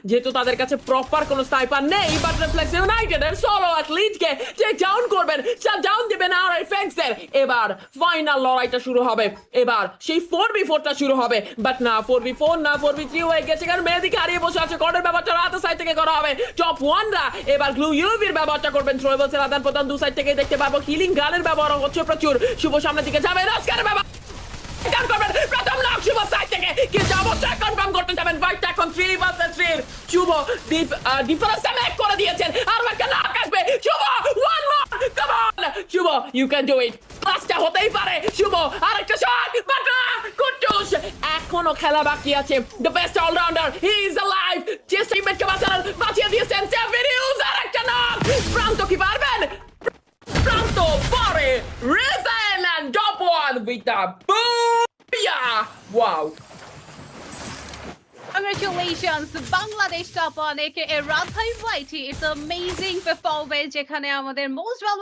যেহেতু তাদের কাছে প্রপার কোনো স্নাইপার নেই, বাট রিফ্লেক্স ইউনাইটেড এর সোলো অ্যাথলিটকে টেক ডাউন করবেন, শাট ডাউন দিবেন আর ফ্যাংসের। এবার ফাইনাল লড়াইটা শুরু হবে, এবার সেই 4v4টা শুরু হবে। বাট না 4v4 না 4v3 হয়ে গেছে, কারণ মেহেদিকে হারিয়ে বসে আছে। কর্নার ব্যাপারটা রাত সাইড থেকে করা হবে। টপ 1রা এবার গ্লু ইউভির ব্যবহারটা করবেন। থ্রোয়েবলসের আদান প্রদান দু সাইড থেকে দেখতে পারবো। হিলিং গানের ব্যবহার হচ্ছে প্রচুর। শুভ সামনের দিকে যাবে, রাস্কারের ব্যবহার প্রথম নক শুভ সাইড থেকে কি অবশ্যই কনফার্ম করতে যাবেন। ফাইট এখন 3 ভার্সেস 3। শুভ ডিফারেন্স মেক করে দিয়েছেন, আর একটা নক আসবে। Shubh one more, come on Shubh, you can do it. পাঁচটা হতেই পারে। শুভ আরেকটা শট, বাট কুটুস এখনো খেলা বাকি আছে। The best allrounder, he is alive. Chase টিমমেটকে বাঁচিয়ে দিয়েছেন টেভিরিউস। আরেকটা নক, প্রান্ত কি পারবেন? প্রান্ত পারে। Reason and top 1 with the Yeah! Wow! Congratulations, Bangladesh top 1 aka Radhai Whitey. It's amazing performance যেখানে আমাদের most valuable